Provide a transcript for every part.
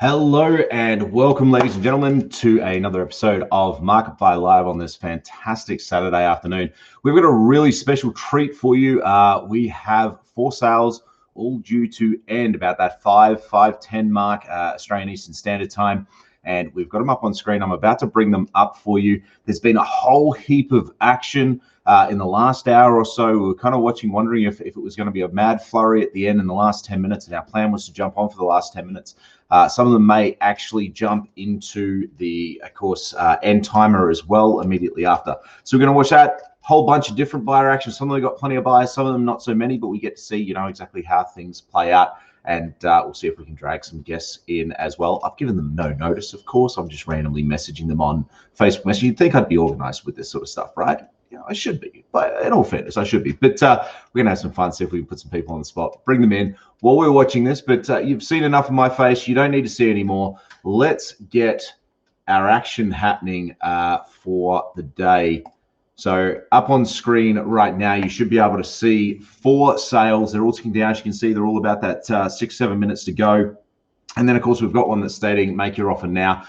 Hello and welcome, ladies and gentlemen, to another episode of Market Buy Live on this fantastic Saturday afternoon. We've got a really special treat for you. We have 4 sales all due to end about that 5:10 mark, Australian Eastern Standard Time. And we've got them up on screen. I'm about to bring them up for you. There's been a whole heap of action in the last hour or so. We were kind of watching, wondering if it was going to be a mad flurry at the end in the last 10 minutes. And our plan was to jump on for the last 10 minutes. Some of them may actually jump into the, of course, end timer as well immediately after. So we're going to watch that. Whole bunch of different buyer action. Some of them got plenty of buyers, some of them not so many, but we get to see, exactly how things play out. And we'll see if we can drag some guests in as well. I've given them no notice, of course. I'm just randomly messaging them on Facebook Messenger. You'd think I'd be organized with this sort of stuff, right? I should be, but in all fairness, I should be. But we're going to have some fun, see if we can put some people on the spot, bring them in while we're watching this. But you've seen enough of my face. You don't need to see any more. Let's get our action happening for the day. So up on screen right now, you should be able to see 4 sales. They're all ticking down. As you can see, they're all about that 6-7 minutes to go. And then, of course, we've got one that's stating, make your offer now.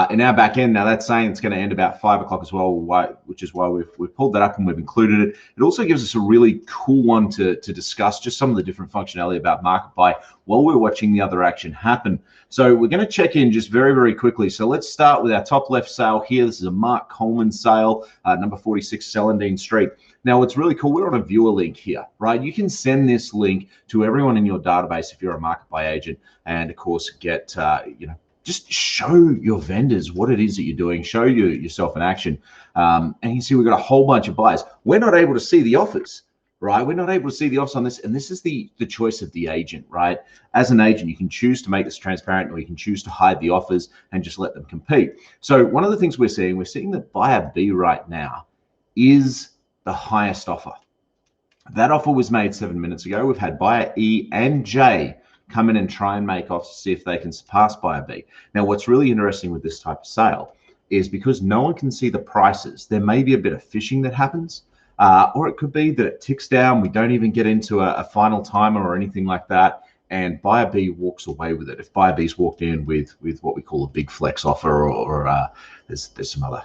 In our back end, now that's saying it's going to end about 5 o'clock as well, which is why we've pulled that up and we've included it. It also gives us a really cool one to discuss just some of the different functionality about Market Buy while we're watching the other action happen. So we're going to check in just very, very quickly. So let's start with our top left sale here. This is a Mark Coleman sale, number 46 Celandine Street. Now, what's really cool, we're on a viewer link here, right? You can send this link to everyone in your database if you're a Market Buy agent, and of course get, just show your vendors what it is that you're doing, show yourself in action. And you can see we've got a whole bunch of buyers. We're not able to see the offers, right? We're not able to see the offers on this, and this is the choice of the agent, right? As an agent, you can choose to make this transparent, or you can choose to hide the offers and just let them compete. So one of the things we're seeing that buyer B right now is the highest offer. That offer was made 7 minutes ago. We've had buyer E and J come in and try and make offers to see if they can surpass buyer B. Now, what's really interesting with this type of sale is because no one can see the prices, there may be a bit of phishing that happens, or it could be that it ticks down. We don't even get into a final timer or anything like that, and buyer B walks away with it. If buyer B's walked in with what we call a big flex offer, or there's some other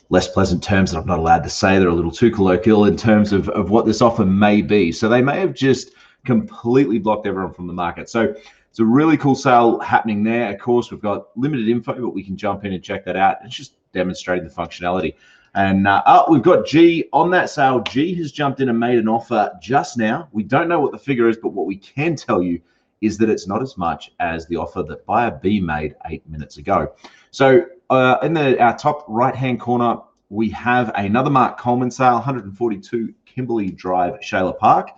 less pleasant terms that I'm not allowed to say. They're a little too colloquial in terms of what this offer may be. So they may have just completely blocked everyone from the market. So it's a really cool sale happening there. Of course, we've got limited info, but we can jump in and check that out. It's just demonstrating the functionality. And we've got G on that sale. G has jumped in and made an offer just now. We don't know what the figure is, but what we can tell you is that it's not as much as the offer that buyer B made 8 minutes ago. So in our top right-hand corner, we have another Mark Coleman sale, 142 Kimberley Drive, Shayla Park.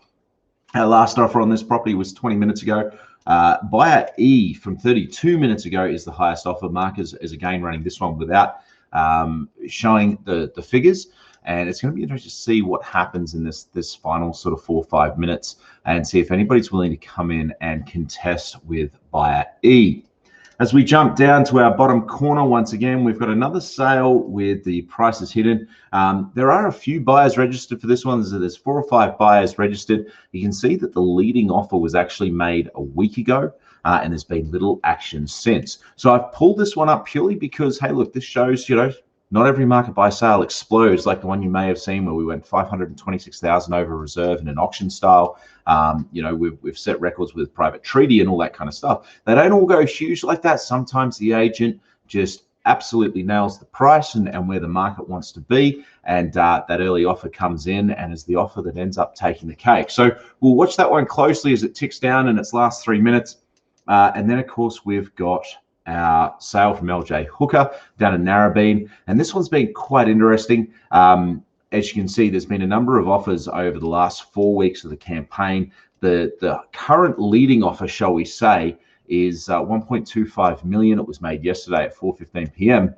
Our last offer on this property was 20 minutes ago. Buyer E from 32 minutes ago is the highest offer. Mark is again running this one without showing the figures. And it's going to be interesting to see what happens in this final sort of 4 or 5 minutes, and see if anybody's willing to come in and contest with buyer E. As we jump down to our bottom corner, once again, we've got another sale with the prices hidden. There are a few buyers registered for this one. There's 4 or 5 buyers registered. You can see that the leading offer was actually made a week ago, and there's been little action since. So I've pulled this one up purely because, hey, look, this shows, not every Market Buy sale explodes like the one you may have seen where we went 526,000 over reserve in an auction style. We've set records with private treaty and all that kind of stuff. They don't all go huge like that. Sometimes the agent just absolutely nails the price and where the market wants to be, and that early offer comes in and is the offer that ends up taking the cake. So we'll watch that one closely as it ticks down in its last 3 minutes. And then, of course, we've got our sale from LJ Hooker down in Narrabeen, and this one's been quite interesting. As you can see, there's been a number of offers over the last 4 weeks of the campaign. The current leading offer, shall we say, is 1.25 million. It was made yesterday at 4:15 p.m.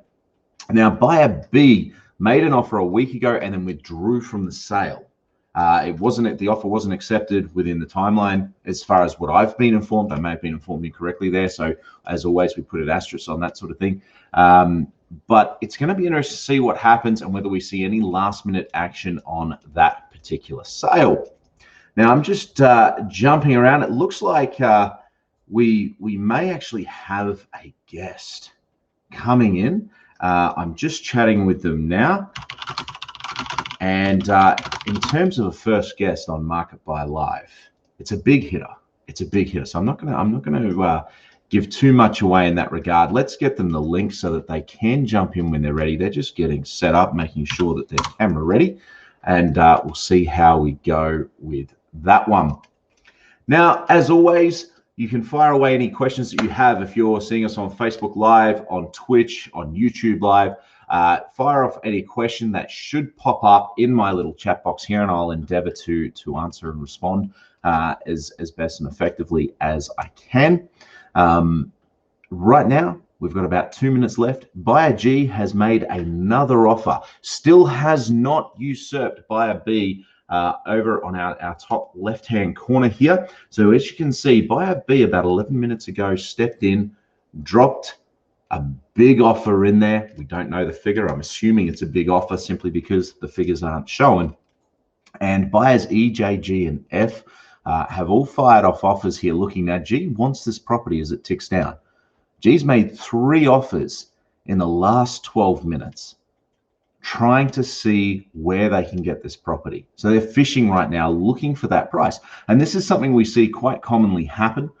Now, buyer B made an offer a week ago and then withdrew from the sale. The offer wasn't accepted within the timeline as far as what I've been informed. I may have been informed incorrectly there. So as always, we put an asterisk on that sort of thing. But it's going to be interesting to see what happens and whether we see any last minute action on that particular sale. Now, I'm just jumping around. It looks like we may actually have a guest coming in. I'm just chatting with them now. And in terms of a first guest on Market Buy Live, it's a big hitter. It's a big hitter. So I'm not gonna give too much away in that regard. Let's get them the link so that they can jump in when they're ready. They're just getting set up, making sure that they're camera ready, and we'll see how we go with that one. Now, as always, you can fire away any questions that you have if you're seeing us on Facebook Live, on Twitch, on YouTube Live. Fire off any question that should pop up in my little chat box here, and I'll endeavor to answer and respond as best and effectively as I can. Right now, we've got about 2 minutes left. Buyer G has made another offer, still has not usurped Buyer B over on our top left-hand corner here. So as you can see, Buyer B about 11 minutes ago stepped in, dropped a big offer in there. We don't know the figure. I'm assuming it's a big offer simply because the figures aren't showing. And buyers E, J, G, and F have all fired off offers here looking now. G wants this property as it ticks down. G's made 3 offers in the last 12 minutes trying to see where they can get this property. So they're fishing right now looking for that price. And this is something we see quite commonly happen,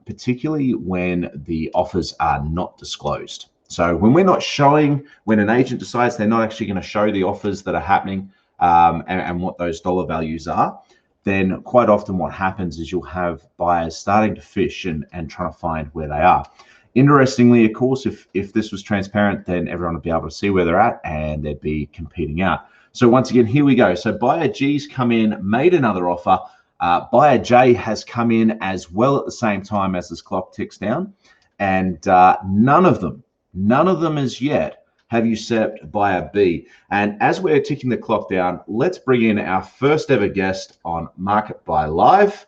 particularly when the offers are not disclosed. So when we're not showing, when an agent decides they're not actually going to show the offers that are happening and what those dollar values are, then quite often what happens is you'll have buyers starting to fish and trying to find where they are. Interestingly, of course, if this was transparent, then everyone would be able to see where they're at and they'd be competing out. So once again, here we go. So buyer G's come in, made another offer. Buyer J has come in as well at the same time as this clock ticks down. And none of them as yet have usurped buyer B. And as we're ticking the clock down, let's bring in our first ever guest on Market Buy Live,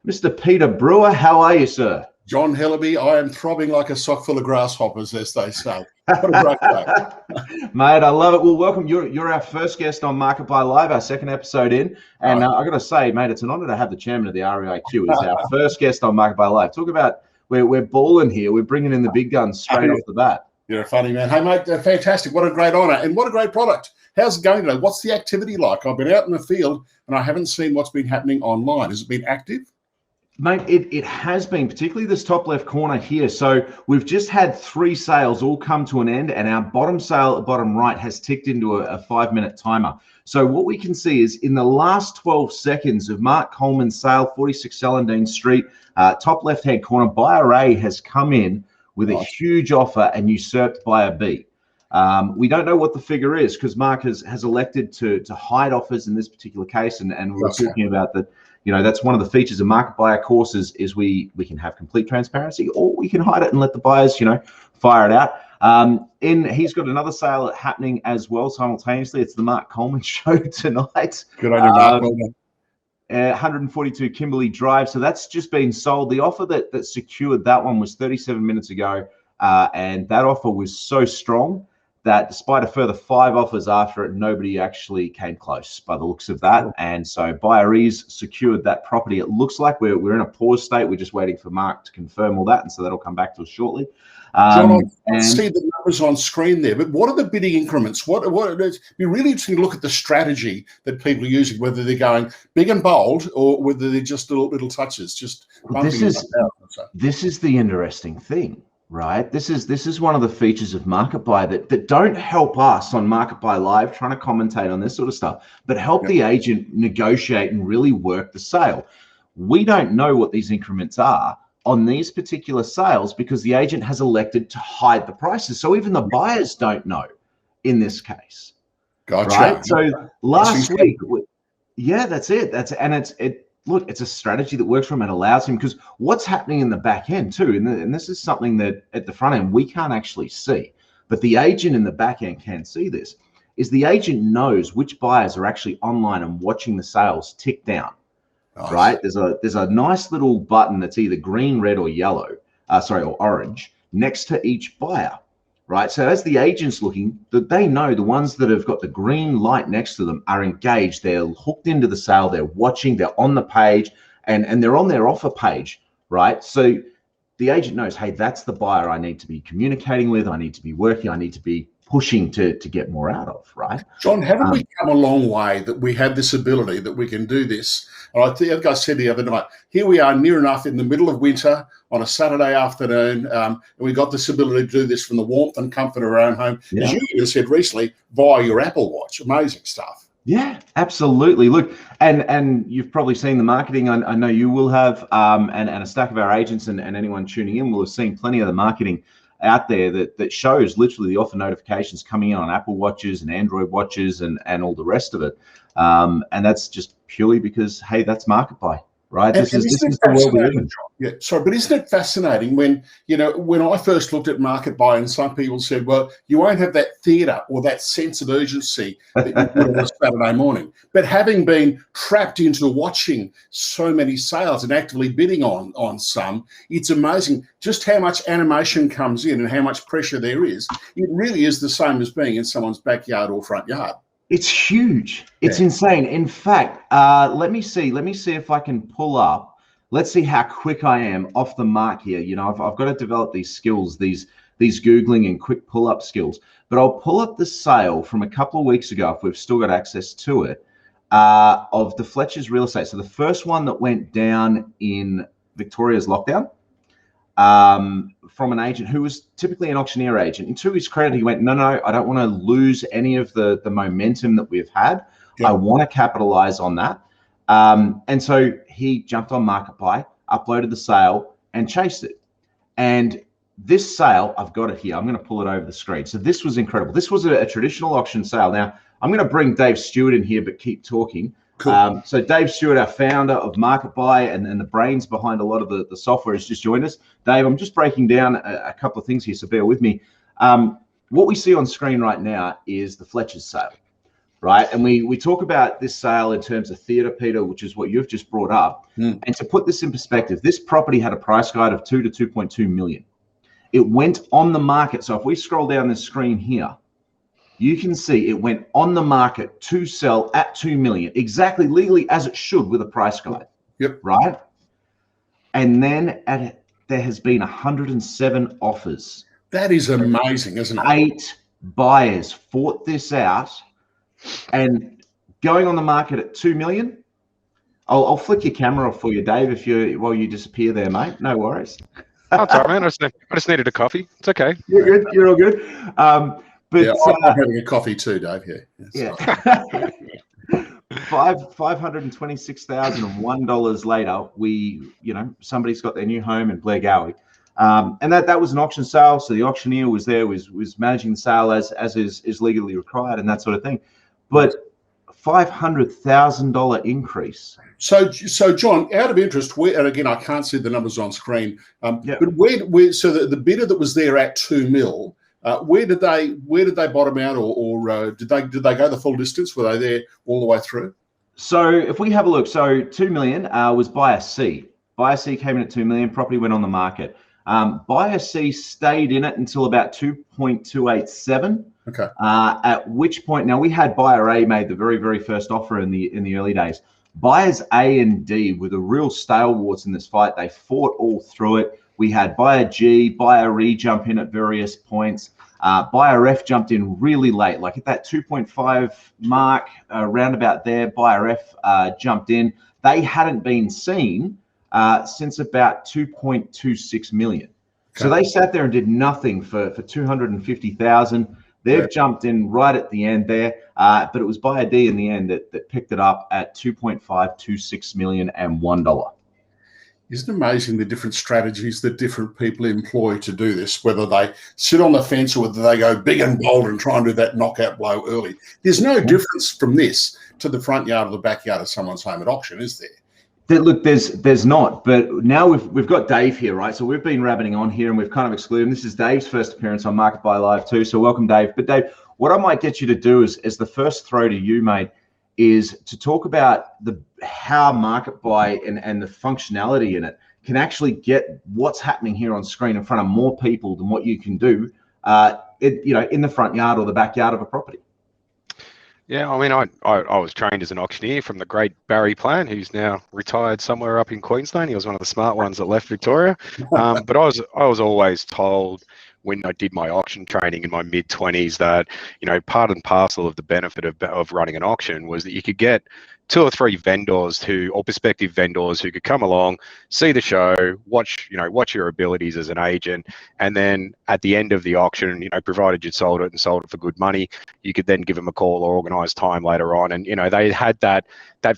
Mr. Peter Brewer. How are you, sir? John Hellaby, I am throbbing like a sock full of grasshoppers, as they say. What a great day. Mate, I love it. Well, welcome. You're our first guest on Market Buy Live, our second episode in. And I got to say, mate, it's an honor to have the chairman of the REIQ as our first guest on Market Buy Live. Talk about, we're balling here. We're bringing in the big guns straight off the bat. You're a funny man. Hey, mate, fantastic. What a great honour. And what a great product. How's it going today? What's the activity like? I've been out in the field and I haven't seen what's been happening online. Has it been active? Mate, it has been, particularly this top left corner here. So we've just had 3 sales all come to an end, and our bottom sale at the bottom right has ticked into a 5-minute timer. So what we can see is in the last 12 seconds of Mark Coleman's sale, 46 Celandine Street, top left-hand corner, buyer A has come in with a huge offer and usurped buyer B. We don't know what the figure is because Mark has elected to hide offers in this particular case, and we're talking about that. You know, that's one of the features of Market Buyer courses is we can have complete transparency, or we can hide it and let the buyers, you know, fire it out. He's got another sale happening as well simultaneously. It's the Mark Coleman show tonight. Good on you, Mark. 142 Kimberley Drive. So that's just been sold. The offer that secured that one was 37 minutes ago. And that offer was so strong that despite a further 5 offers after it, nobody actually came close by the looks of that. And so buyer E's secured that property. It looks like we're in a pause state. We're just waiting for Mark to confirm all that. And so that'll come back to us shortly. John, I see the numbers on screen there, but what are the bidding increments? It'd be really interesting to look at the strategy that people are using, whether they're going big and bold or whether they're just little touches. This is the interesting thing. Right. This is one of the features of Market Buy that don't help us on Market Buy Live trying to commentate on this sort of stuff, but help the agent negotiate and really work the sale. We don't know what these increments are on these particular sales because the agent has elected to hide the prices. So even the buyers don't know in this case. Gotcha. Right. So last week, yeah, that's it. Look, it's a strategy that works for him and allows him, because what's happening in the back end too, and this is something that at the front end we can't actually see, but the agent in the back end can see this, is the agent knows which buyers are actually online and watching the sales tick down. Nice. Right? There's a nice little button that's either green, red, or yellow, or orange next to each buyer. Right. So as the agent's looking, that they know the ones that have got the green light next to them are engaged. They're hooked into the sale. They're watching. They're on the page, and they're on their offer page right? So the agent knows, hey, that's the buyer I need to be communicating with, I need to be working, I need to be pushing to get more out of, right? John, haven't we come a long way that we have this ability that we can do this? And I think I said the other night, here we are near enough in the middle of winter on a Saturday afternoon, and we got this ability to do this from the warmth and comfort of our own home. Yeah. As you even said recently, via your Apple Watch. Amazing stuff. Yeah, absolutely. Look, and you've probably seen the marketing. I know you will have, and a stack of our agents and anyone tuning in will have seen plenty of the marketing out there that shows literally the offer notifications coming in on Apple Watches and Android watches and all the rest of it. And that's just purely because, hey, that's market buy, right? This is the world we live in. Yeah, sorry, but isn't it fascinating when I first looked at market buy and some people said, well, you won't have that theatre or that sense of urgency that you would on a Saturday morning. But having been trapped into watching so many sales and actively bidding on some, it's amazing just how much animation comes in and how much pressure there is. It really is the same as being in someone's backyard or front yard. It's huge. It's insane. In fact, let me see if I can pull up. Let's see how quick I am off the mark here. You know, I've got to develop these skills, these Googling and quick pull-up skills. But I'll pull up the sale from a couple of weeks ago, if we've still got access to it, of the Fletcher's real estate. So the first one that went down in Victoria's lockdown, from an agent who was typically an auctioneer agent. And to his credit, he went, no, I don't want to lose any of the momentum that we've had. Yeah. I want to capitalize on that. And so he jumped on Market Buy, uploaded the sale, and chased it. And this sale, I've got it here. I'm going to pull it over the screen. So this was incredible. This was a traditional auction sale. Now, I'm going to bring Dave Stewart in here, but keep talking. Cool. So Dave Stewart, our founder of Market Buy and the brains behind a lot of the software, has just joined us. Dave, I'm just breaking down a couple of things here, so bear with me. What we see on screen right now is the Fletcher's sale. Right, and we talk about this sale in terms of theatre, Peter, which is what you've just brought up. And to put this in perspective, this property had a price guide of 2 to 2.2 million. It went on the market. So if we scroll down the screen here, you can see it went on the market to sell at 2 million, exactly legally as it should with a price guide. Yep. Right, and then there has been 107 offers. That is amazing, isn't it? 8 buyers fought this out. And going on the market at 2 million, I'll flick your camera off for you, Dave, while you disappear there, mate. No worries. That's all right, man. I just needed a coffee. It's okay. You're good. You're all good. But yeah, I'm having a coffee too, Dave. Yeah. $526,001 later, somebody's got their new home in Blair Gowie. And that was an auction sale. So the auctioneer was there, was managing the sale as is legally required and that sort of thing. But $500,000 increase. So John, out of interest, and again, I can't see the numbers on screen, but so the bidder that was there at 2 mil, where did they bottom out, or did they go the full distance? Were they there all the way through? So if we have a look, so 2 million was buyer C. Buyer C came in at 2 million. Property went on the market. Buyer C stayed in it until about 2.287. Okay. At which point, now we had buyer A made the very, very first offer in the early days. Buyers A and D were the real stalwarts in this fight. They fought all through it. We had buyer G, buyer E jump in at various points. Buyer F jumped in really late, like at that 2.5 mark, round about there. Buyer F jumped in. They hadn't been seen since about 2.26 million. Okay. So they sat there and did nothing for 250,000. They've jumped in right at the end there, but it was buyer D in the end that picked it up at 2.526 million and $1. Isn't it amazing the different strategies that different people employ to do this, whether they sit on the fence or whether they go big and bold and try and do that knockout blow early? There's no difference from this to the front yard or the backyard of someone's home at auction, is there? Look, there's not, but now we've got Dave here, right? So we've been rabbiting on here and we've kind of excluded him. This is Dave's first appearance on Market Buy Live too, so welcome, Dave. But Dave, what I might get you to do is the first throw to you, mate, is to talk about how Market Buy and the functionality in it can actually get what's happening here on screen in front of more people than what you can do, in the front yard or the backyard of a property. Yeah, I mean, I was trained as an auctioneer from the great Barry Plan, who's now retired somewhere up in Queensland. He was one of the smart ones that left Victoria. But I was always told when I did my auction training in my mid-20s that, part and parcel of the benefit of running an auction was that you could get 2 or 3 vendors or prospective vendors who could come along, see the show, watch your abilities as an agent, and then at the end of the auction, provided you'd sold it and sold it for good money, you could then give them a call or organise time later on. And they had that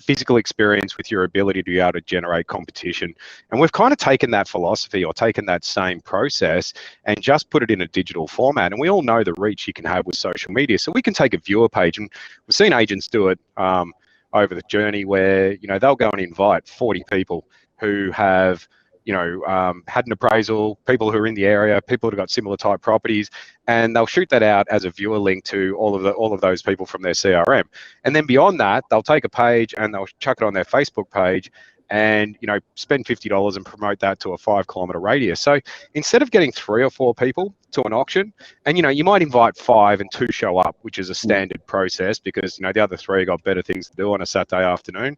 physical experience with your ability to be able to generate competition. And we've kind of taken that philosophy or taken that same process and just put it in a digital format. And we all know the reach you can have with social media. So we can take a viewer page, and we've seen agents do it over the journey where they'll go and invite 40 people who have had an appraisal, people who are in the area, people who've got similar type properties, and they'll shoot that out as a viewer link to all of those people from their CRM. And then beyond that, they'll take a page and they'll chuck it on their Facebook page and spend $50 and promote that to a 5-kilometer radius. So instead of getting 3 or 4 people to an auction, and you might invite 5 and 2 show up, which is a standard process because the other 3 got better things to do on a Saturday afternoon.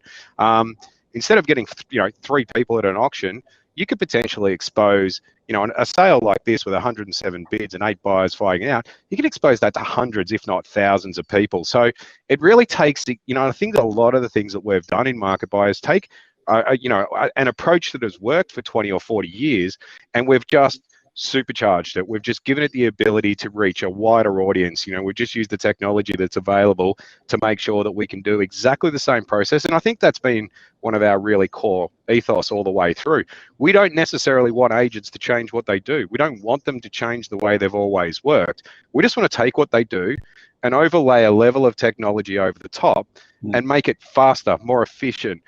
Instead of getting 3 people at an auction, you could potentially expose, a sale like this with 107 bids and 8 buyers fighting out, you can expose that to hundreds, if not thousands of people. So it really takes, I think a lot of the things that we've done in Market Buyers take, an approach that has worked for 20 or 40 years, and we've just supercharged it. We've just given it the ability to reach a wider audience. We've just used the technology that's available to make sure that we can do exactly the same process. And I think that's been one of our really core ethos all the way through. We don't necessarily want agents to change what they do. We don't want them to change the way they've always worked. We just want to take what they do and overlay a level of technology over the top and make it faster, more efficient,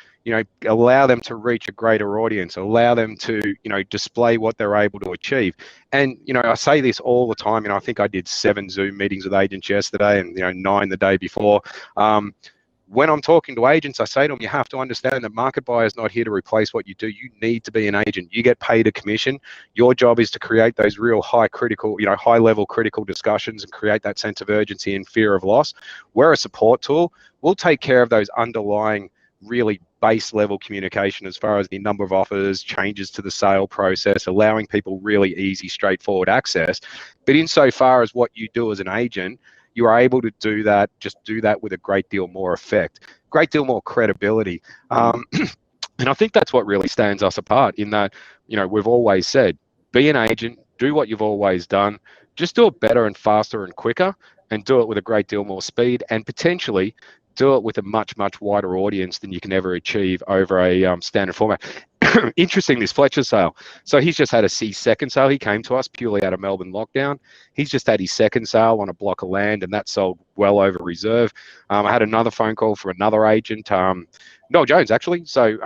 allow them to reach a greater audience, allow them to, display what they're able to achieve. And, I say this all the time, I think I did 7 Zoom meetings with agents yesterday and, 9 the day before. When I'm talking to agents, I say to them, you have to understand that Market Buyer is not here to replace what you do. You need to be an agent. You get paid a commission. Your job is to create those real high level critical discussions and create that sense of urgency and fear of loss. We're a support tool. We'll take care of those underlying really base level communication as far as the number of offers, changes to the sale process, allowing people really easy, straightforward access. But insofar as what you do as an agent, you are able to do that with a great deal more effect, great deal more credibility. And I think that's what really stands us apart in that, we've always said, be an agent, do what you've always done, just do it better and faster and quicker, and do it with a great deal more speed, and potentially do it with a much, much wider audience than you can ever achieve over a standard format. Interesting, this Fletcher sale. So he's just had a second sale. He came to us purely out of Melbourne lockdown. He's just had his second sale on a block of land, and that sold well over reserve. I had another phone call from another agent, Noel Jones, actually. So,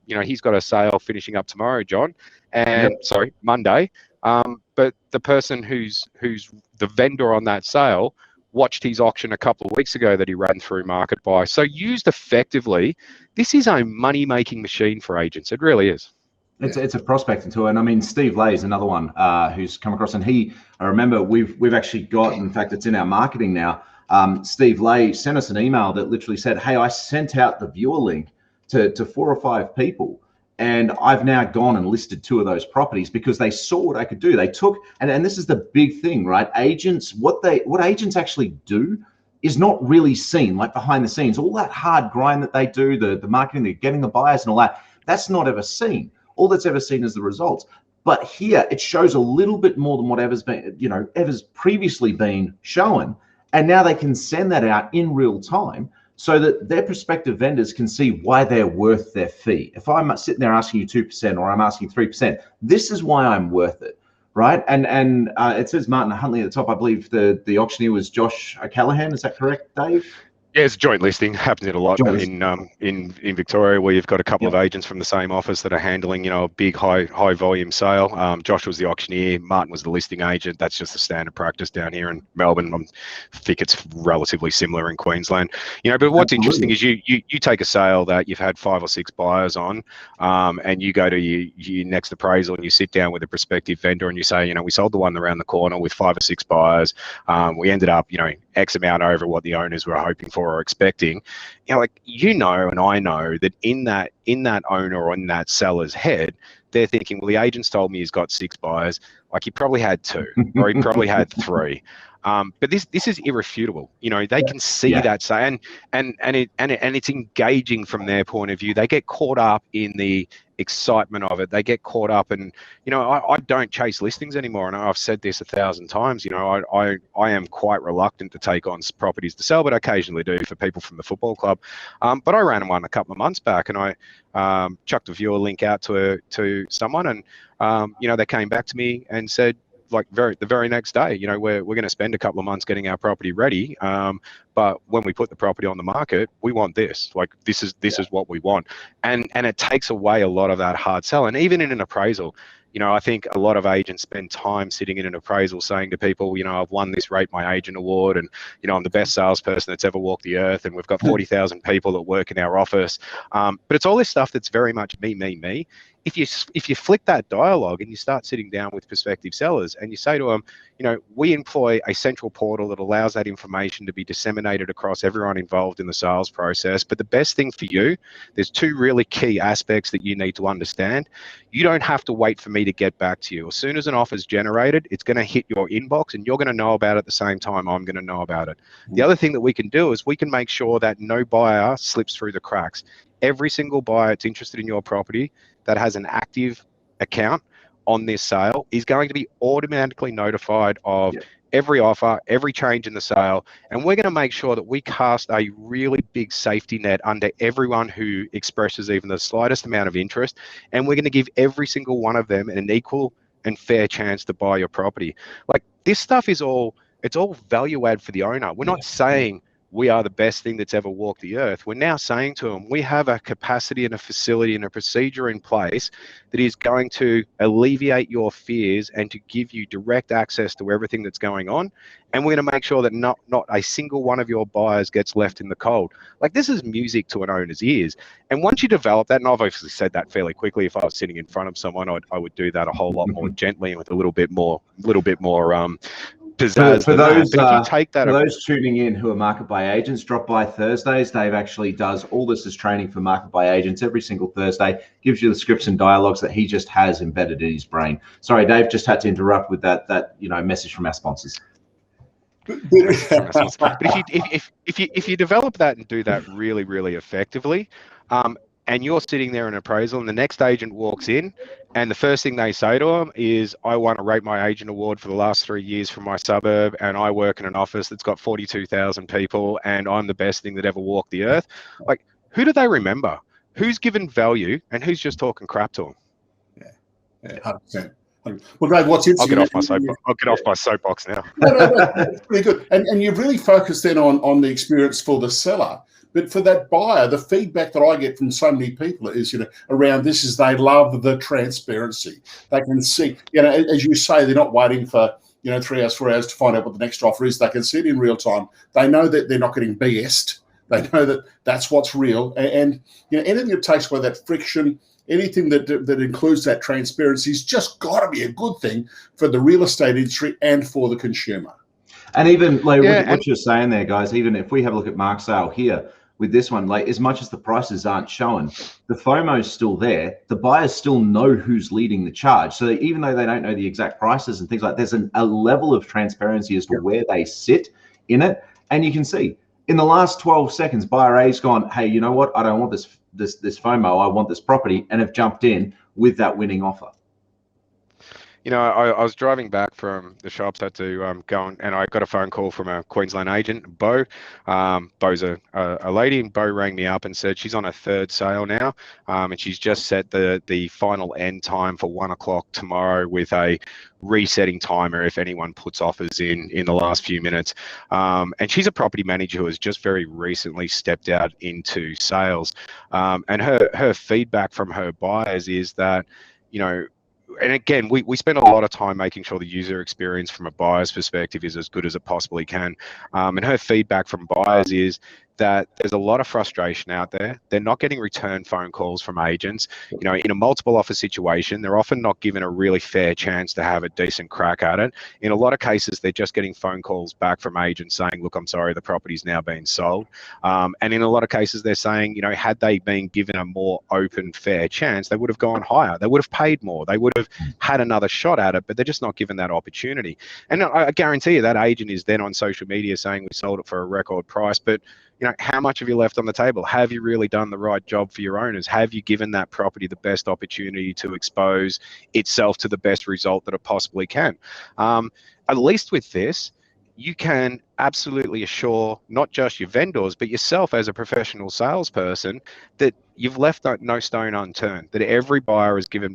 he's got a sale finishing up tomorrow, John, and Monday. But the person who's the vendor on that sale watched his auction a couple of weeks ago that he ran through Market Buy. So used effectively, this is a money-making machine for agents. It really is. It's a prospecting tool. And I mean, Steve Lay is another one who's come across, and I remember we've actually got, in fact, it's in our marketing now. Steve Lay sent us an email that literally said, hey, I sent out the viewer link to 4 or 5 people. And I've now gone and listed 2 of those properties because they saw what I could do. They took, and this is the big thing, right? Agents, what agents actually do is not really seen, like behind the scenes. All that hard grind that they do, the marketing, they're getting the buyers and all that, that's not ever seen. All that's ever seen is the results. But here it shows a little bit more than whatever's been, ever's previously been shown. And now they can send that out in real time, so that their prospective vendors can see why they're worth their fee. If I'm sitting there asking you 2% or I'm asking 3%, this is why I'm worth it, right? And it says Martin Huntley at the top. I believe the auctioneer was Josh O'Callaghan. Is that correct, Dave? Yeah, it's a joint listing. Happens in a lot in Victoria, where you've got a couple of agents from the same office that are handling, a big high volume sale. Josh was the auctioneer, Martin was the listing agent. That's just the standard practice down here in Melbourne. I think it's relatively similar in Queensland. But what's interesting is you take a sale that you've had 5 or 6 buyers on, and you go to your next appraisal and you sit down with a prospective vendor and you say, we sold the one around the corner with 5 or 6 buyers. We ended up, X amount over what the owners were hoping for. for or expecting, like, and I know that in that owner or in that seller's head, they're thinking, well, the agent's told me he's got 6 buyers. Like, he probably had 2, or he probably had 3. But this is irrefutable. They can see that, say, and it's engaging from their point of view. They get caught up in the excitement of it. They get caught up, and I don't chase listings anymore. And I've said this 1,000 times. I am quite reluctant to take on properties to sell, but I occasionally do for people from the football club. But I ran one a couple of months back, and I chucked a viewer link out to someone, and they came back to me and said, like, the very next day, we're going to spend a couple of months getting our property ready, but when we put the property on the market, we want this. Like, this is what we want, and it takes away a lot of that hard sell. And even in an appraisal, I think a lot of agents spend time sitting in an appraisal saying to people, I've won this Rate My Agent award, and I'm the best salesperson that's ever walked the earth, and we've got 40,000 people that work in our office. But it's all this stuff that's very much me. If you flick that dialogue and you start sitting down with prospective sellers and you say to them, we employ a central portal that allows that information to be disseminated across everyone involved in the sales process. But the best thing for you, there's 2 really key aspects that you need to understand. You don't have to wait for me to get back to you. As soon as an offer is generated, it's going to hit your inbox, and you're going to know about it at the same time I'm going to know about it. The other thing that we can do is we can make sure that no buyer slips through the cracks. Every single buyer that's interested in your property that has an active account on this sale is going to be automatically notified of every offer, every change in the sale, and we're going to make sure that we cast a really big safety net under everyone who expresses even the slightest amount of interest, and we're going to give every single one of them an equal and fair chance to buy your property. Like, this stuff is all value add for the owner. We're not saying we are the best thing that's ever walked the earth. We're now saying to them, we have a capacity and a facility and a procedure in place that is going to alleviate your fears and to give you direct access to everything that's going on. And we're going to make sure that not a single one of your buyers gets left in the cold. Like, this is music to an owner's ears. And once you develop that, and I've obviously said that fairly quickly, if I was sitting in front of someone, I would do that a whole lot more gently and with a little bit more pizzazz. For those, but if you take that, for those tuning in who are market by agents, drop by Thursdays. Dave actually does all this as training for market by agents every single Thursday, gives you the scripts and dialogues that he just has embedded in his brain. Sorry, Dave, just had to interrupt with that message from our sponsors. But if you develop that and do that really, really effectively, and you're sitting there in an appraisal and the next agent walks in and the first thing they say to them is, I won a Rate My Agent award for the last 3 years from my suburb, and I work in an office that's got 42,000 people, and I'm the best thing that ever walked the earth. Like, who do they remember? Who's given value and who's just talking crap to them? Yeah, 100%. Well, Dave, what's interesting? I'll get off my soapbox now. No, that's pretty good. And you've really focused then on the experience for the seller. But for that buyer, the feedback that I get from so many people is, around this is they love the transparency. They can see, as you say, they're not waiting for, 3 hours, 4 hours to find out what the next offer is. They can see it in real time. They know that they're not getting BS'd. They know that that's what's real. And anything that takes away that friction, anything that includes that transparency has just got to be a good thing for the real estate industry and for the consumer. And even like what you're saying there, guys, even if we have a look at Mark Sale here, with this one, like, as much as the prices aren't shown, the FOMO's still there. The buyers still know who's leading the charge. So even though they don't know the exact prices and things like that, there's a level of transparency as to where they sit in it. And you can see in the last 12 seconds, buyer A's gone, hey, you know what? I don't want this FOMO. I want this property, and have jumped in with that winning offer. I was driving back from the shops, had to go and I got a phone call from a Queensland agent, Bo. Bo's a lady, and Bo rang me up and said she's on a 3rd sale now, and she's just set the final end time for 1 o'clock tomorrow with a resetting timer if anyone puts offers in the last few minutes. And she's a property manager who has just very recently stepped out into sales. And her feedback from her buyers is that, and again, we spend a lot of time making sure the user experience from a buyer's perspective is as good as it possibly can. And her feedback from buyers is that there's a lot of frustration out there. They're not getting return phone calls from agents. You know, in a multiple offer situation, they're often not given a really fair chance to have a decent crack at it. In a lot of cases, they're just getting phone calls back from agents saying, look, I'm sorry, the property's now being sold. And in a lot of cases, they're saying, you know, had they been given a more open, fair chance, they would have gone higher. They would have paid more. They would have had another shot at it, but they're just not given that opportunity. And I guarantee you that agent is then on social media saying we sold it for a record price, but you know, how much have you left on the table? Have you really done the right job for your owners? Have you given that property the best opportunity to expose itself to the best result that it possibly can? At least with this, you can absolutely assure not just your vendors, but yourself as a professional salesperson that you've left no stone unturned, that every buyer has been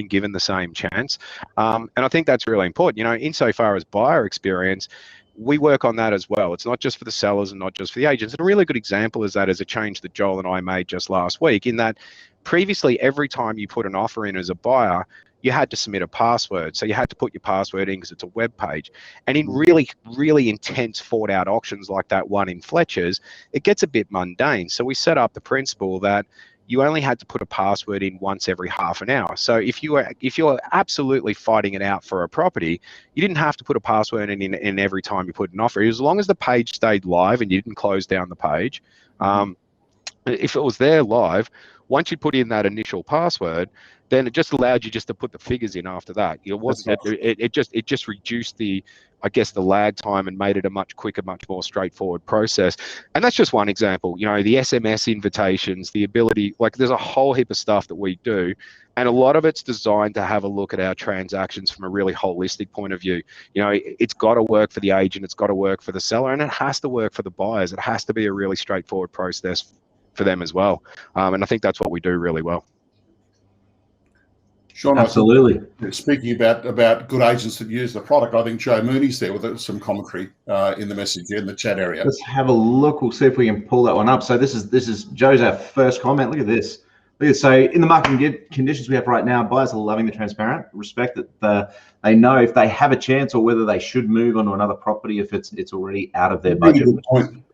given the same chance. And I think that's really important. You know, insofar as buyer experience, we work on that as well. It's not just for the sellers and not just for the agents. And a really good example is that is a change that Joel and I made just last week, in that previously every time you put an offer in as a buyer, you had to submit a password. So you had to put your password in because it's a web page. And in really, really intense fought out auctions like that one in Fletcher's, it gets a bit mundane. So we set up the principle that you only had to put a password in once every half an hour. So if you're absolutely fighting it out for a property, you didn't have to put a password in every time you put an offer. As long as the page stayed live and you didn't close down the page, if it was there live, once you put in that initial password, then it just allowed you just to put the figures in after that. It wasn't. It just reduced the lag time and made it a much quicker, much more straightforward process. And that's just one example. You know, the SMS invitations, the ability, like there's a whole heap of stuff that we do, and a lot of it's designed to have a look at our transactions from a really holistic point of view. You know, it's got to work for the agent, it's got to work for the seller, and it has to work for the buyers. It has to be a really straightforward process for them as well. And I think that's what we do really well. Sean, absolutely. Speaking about good agents that use the product, I think Joe Mooney's there with some commentary in the message in the chat area. Let's have a look. We'll see if we can pull that one up. So this is Joe's our first comment. Look at this. So in the market conditions we have right now, buyers are loving the transparent, respect that they know if they have a chance or whether they should move on to another property if it's already out of their budget. Really good point.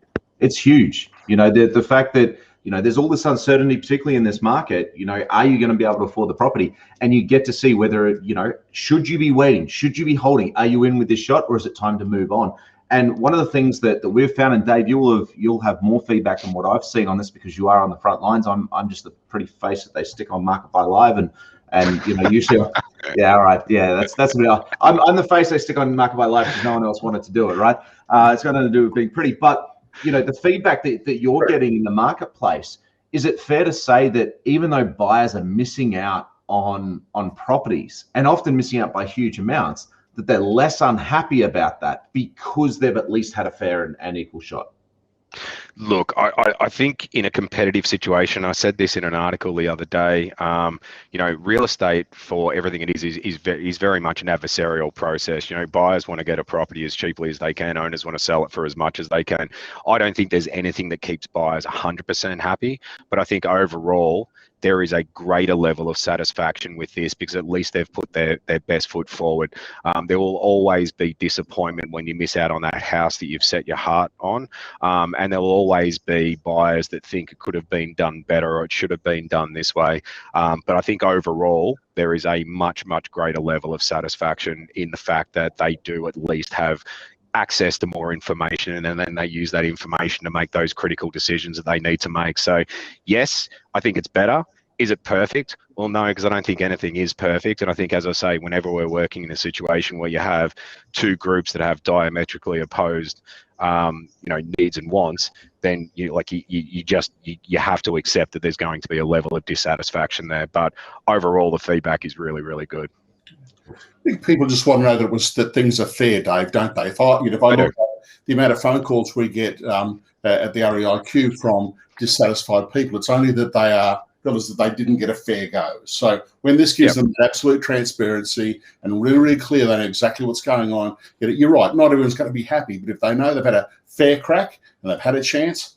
It's huge. You know, the fact that, you know, there's all this uncertainty, particularly in this market. You know, are you going to be able to afford the property? And you get to see whether, you know, should you be waiting? Should you be holding? Are you in with this shot, or is it time to move on? And one of the things that we've found, and Dave, you'll have more feedback than what I've seen on this because you are on the front lines. I'm just the pretty face that they stick on Market by Live, and you know, usually, yeah, all right, yeah, that's me. I'm the face they stick on Market by Live because no one else wanted to do it, right? It's got nothing to do with being pretty, but you know, the feedback that you're getting in the marketplace, is it fair to say that even though buyers are missing out on properties and often missing out by huge amounts, that they're less unhappy about that because they've at least had a fair and equal shot? Look, I think in a competitive situation, I said this in an article the other day, you know, real estate, for everything it is very much an adversarial process. You know, buyers want to get a property as cheaply as they can. Owners want to sell it for as much as they can. I don't think there's anything that keeps buyers 100% happy, but I think overall, there is a greater level of satisfaction with this because at least they've put their best foot forward. There will always be disappointment when you miss out on that house that you've set your heart on. And there will always be buyers that think it could have been done better or it should have been done this way. But I think overall, there is a much, much greater level of satisfaction in the fact that they do at least have access to more information, and then they use that information to make those critical decisions that they need to make. So yes, I think it's better. Is it perfect? Well, no, because I don't think anything is perfect. And I think, as I say, whenever we're working in a situation where you have two groups that have diametrically opposed you know, needs and wants, then you have to accept that there's going to be a level of dissatisfaction there. But overall, the feedback is really, really good. I think people just want to know that things are fair, Dave, don't they? If I look at the amount of phone calls we get at the REIQ from dissatisfied people, it's only that they are feelers that they didn't get a fair go. So when this gives them absolute transparency and really, really clear, they know exactly what's going on. You're right, not everyone's going to be happy, but if they know they've had a fair crack and they've had a chance,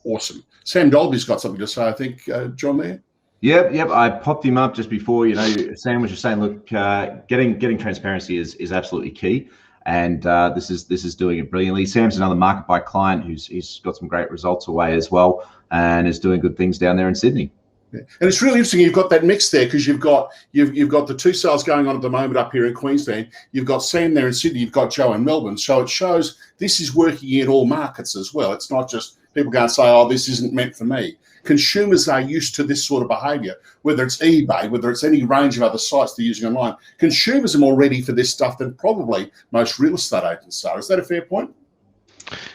awesome. Sam Dolby's got something to say, I think, John, there. Yep. I popped him up just before. You know, Sam was just saying, look, getting transparency is absolutely key. and this is doing it brilliantly. Sam's another market buy client he's got some great results away as well, and is doing good things down there in Sydney. Yeah. And it's really interesting you've got that mix there, because you've got the two sales going on at the moment up here in Queensland. You've got Sam there in Sydney. You've got Joe in Melbourne. So it shows this is working in all markets as well. It's not just people go and say, "Oh, this isn't meant for me." Consumers are used to this sort of behaviour, whether it's eBay, whether it's any range of other sites they're using online. Consumers are more ready for this stuff than probably most real estate agents are. Is that a fair point?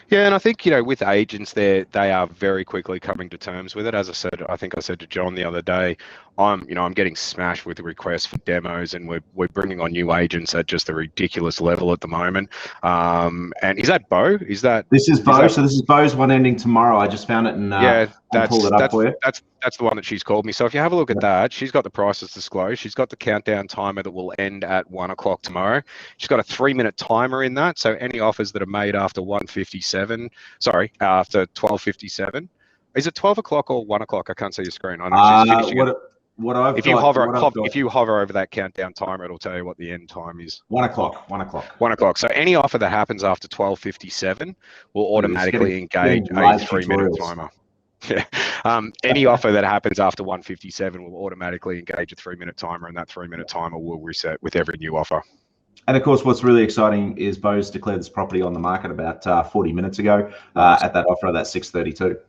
Yeah, and I think, with agents they are very quickly coming to terms with it. As I said, I think I said to John the other day, I'm getting smashed with requests for demos, and we're bringing on new agents at just a ridiculous level at the moment. And is that Bo? This is Bo. So this is Bo's one ending tomorrow. I just found it and pulled it up for you. That's the one that she's called me. So if you have a look at that, she's got the prices disclosed. She's got the countdown timer that will end at 1 o'clock tomorrow. She's got a 3-minute timer in that. So any offers that are made after 12:57. Is it 12 o'clock or 1 o'clock? I can't see your screen. I know she's finishing if you hover over that countdown timer, it'll tell you what the end time is. 1 o'clock. 1 o'clock. 1 o'clock. So any offer that happens after 12:57 will automatically engage a 3-minute timer. Yeah. Any offer that happens after 1:57 will automatically engage a 3-minute timer, and that 3-minute timer will reset with every new offer. And of course, what's really exciting is Bo's declared this property on the market about 40 minutes ago at that offer of that 632.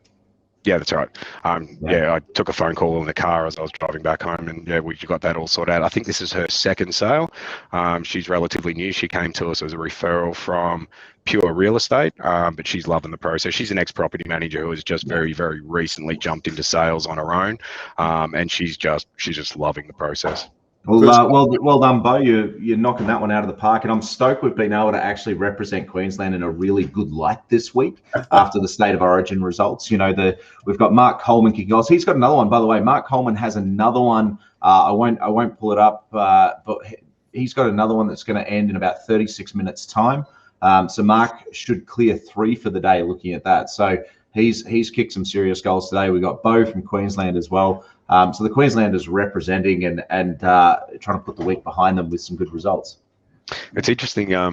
Yeah, that's right. I took a phone call in the car as I was driving back home, and we got that all sorted out. I think this is her second sale. She's relatively new. She came to us as a referral from Pure Real Estate, but she's loving the process. She's an ex-property manager who has just very, very recently jumped into sales on her own, and she's just loving the process. Well done, Bo. You're knocking that one out of the park, and I'm stoked we've been able to actually represent Queensland in a really good light this week after the State of Origin results. We've got Mark Coleman kicking off. He's got another one, by the way. Mark Coleman has another one. I won't pull it up, but he's got another one that's going to end in about 36 minutes time. So Mark should clear 3 for the day. Looking at that, so he's kicked some serious goals today. We got Bo from Queensland as well. So the Queenslanders representing and trying to put the week behind them with some good results. It's interesting. I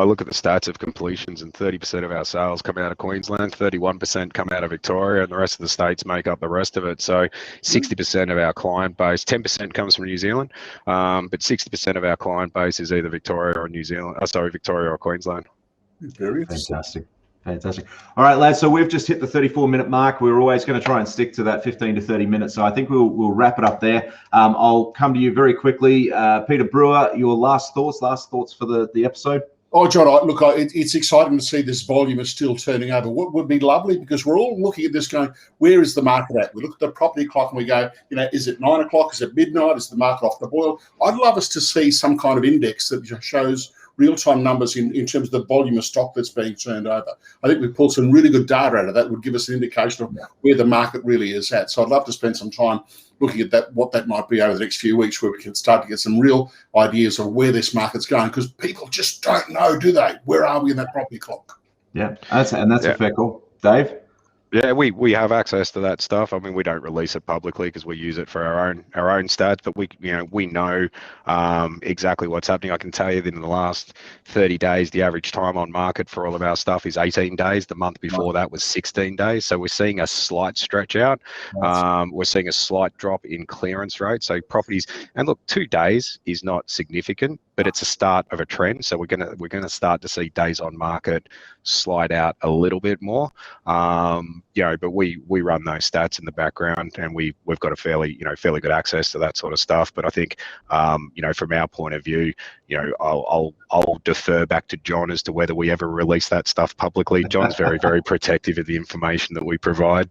look at the stats of completions, and 30% of our sales come out of Queensland, 31% come out of Victoria, and the rest of the states make up the rest of it. So 60% of our client base, 10% comes from New Zealand, but 60% of our client base is either Victoria or Victoria or Queensland. Very fantastic. Fantastic. All right, lads. So we've just hit the 34-minute mark. We're always going to try and stick to that 15 to 30 minutes. So I think we'll wrap it up there. I'll come to you very quickly. Peter Brewer, your last thoughts for the episode? Oh, John, look, it's exciting to see this volume is still turning over. What would be lovely, because we're all looking at this going, where is the market at? We look at the property clock and we go, is it 9 o'clock? Is it midnight? Is the market off the boil? I'd love us to see some kind of index that shows real-time numbers in terms of the volume of stock that's being turned over. I think we've pulled some really good data out of that. Would give us an indication of where the market really is at. So I'd love to spend some time looking at that, what that might be over the next few weeks, where we can start to get some real ideas of where this market's going, because people just don't know, do they? Where are we in that property clock? Yeah, that's a fair call. Dave? Yeah, we have access to that stuff. I mean, we don't release it publicly because we use it for our own stats, but we know exactly what's happening. I can tell you that in the last 30 days, the average time on market for all of our stuff is 18 days. The month before that was 16 days. So we're seeing a slight stretch out. We're seeing a slight drop in clearance rate. So properties, and look, 2 days is not significant, but it's a start of a trend. So we're gonna start to see days on market slide out a little bit more. But we run those stats in the background, and we've got a fairly good access to that sort of stuff. But I think from our point of view, I'll defer back to John as to whether we ever release that stuff publicly. John's very, very protective of the information that we provide.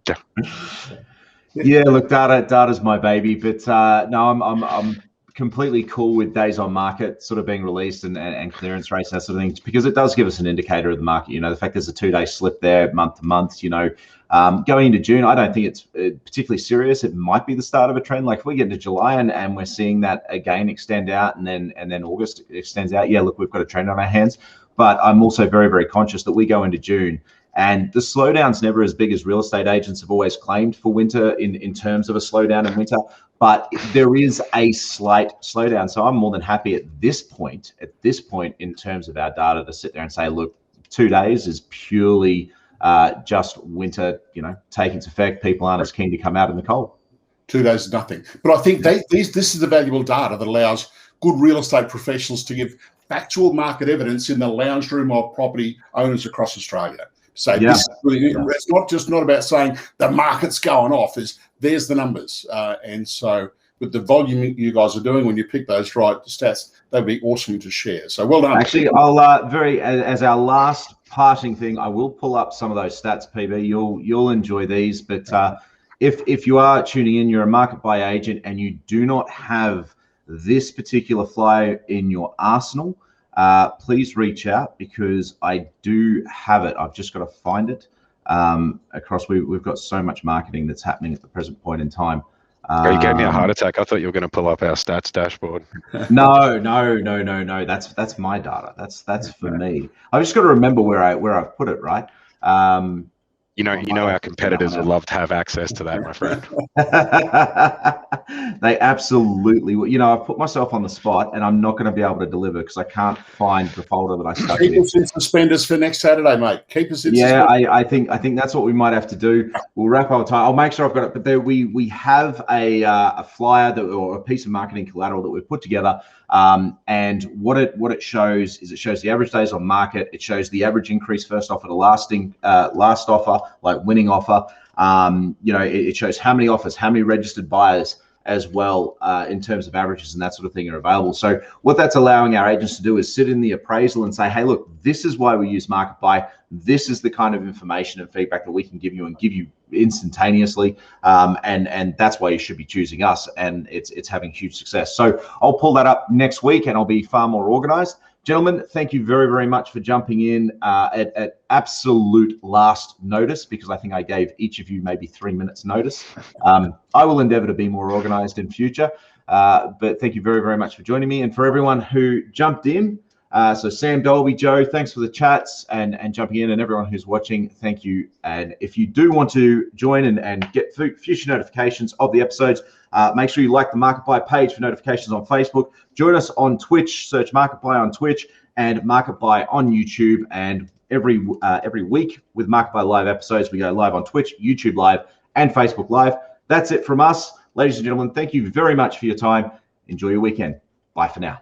Yeah, look, data's my baby, but no, I'm completely cool with days on market sort of being released and clearance rates, that sort of thing, because it does give us an indicator of the market. The fact there's a 2-day slip there month to month, going into June, I don't think it's particularly serious. It might be the start of a trend. Like if we get into July and we're seeing that again extend out, and then August extends out, yeah, look, we've got a trend on our hands. But I'm also very, very conscious that we go into June And the slowdown's never as big as real estate agents have always claimed for winter in terms of a slowdown in winter, but there is a slight slowdown. So I'm more than happy at this point in terms of our data to sit there and say, look, 2 days is purely just winter, taking its effect. People aren't as keen to come out in the cold. 2 days is nothing. But I think this is the valuable data that allows good real estate professionals to give factual market evidence in the lounge room of property owners across Australia. So this is really, it's not about saying the market's going off, there's the numbers. And so with the volume you guys are doing, when you pick those right stats, they'd be awesome to share. So well done. Actually, I'll as our last parting thing, I will pull up some of those stats, PB. You'll enjoy these, but if you are tuning in, you're a market buy agent and you do not have this particular flyer in your arsenal, please reach out, because I do have it. I've just got to find it. We've got so much marketing that's happening at the present point in time. You gave me a heart attack. I thought you were going to pull up our stats dashboard. No. That's my data. That's for me. I've just got to remember where I've put it, right? You know, our competitors would love to have access to that, my friend. They absolutely will. I've put myself on the spot, and I'm not going to be able to deliver because I can't find the folder that I stuck in. Keep us in suspenders for next Saturday, mate. Keep us in suspenders. I think that's what we might have to do. We'll wrap our time. I'll make sure I've got it. But there we have a flyer or a piece of marketing collateral that we've put together. And what it shows is it shows the average days on market. It shows the average increase first offer to last offer, like winning offer. It shows how many offers, how many registered buyers as well, in terms of averages and that sort of thing are available. So what that's allowing our agents to do is sit in the appraisal and say, hey, look, this is why we use Market Buy. This is the kind of information and feedback that we can give you and give you instantaneously. And that's why you should be choosing us. And it's having huge success. So I'll pull that up next week and I'll be far more organized. Gentlemen, thank you very, very much for jumping in at absolute last notice, because I think I gave each of you maybe 3 minutes notice. I will endeavor to be more organized in future, but thank you very, very much for joining me. And for everyone who jumped in, so Sam, Dolby, Joe, thanks for the chats and jumping in, and everyone who's watching, thank you. And if you do want to join and get future notifications of the episodes, make sure you like the Market Buy page for notifications on Facebook. Join us on Twitch, search Market Buy on Twitch and Market Buy on YouTube. And every week with Market Buy live episodes, we go live on Twitch, YouTube live, and Facebook live. That's it from us. Ladies and gentlemen, thank you very much for your time. Enjoy your weekend. Bye for now.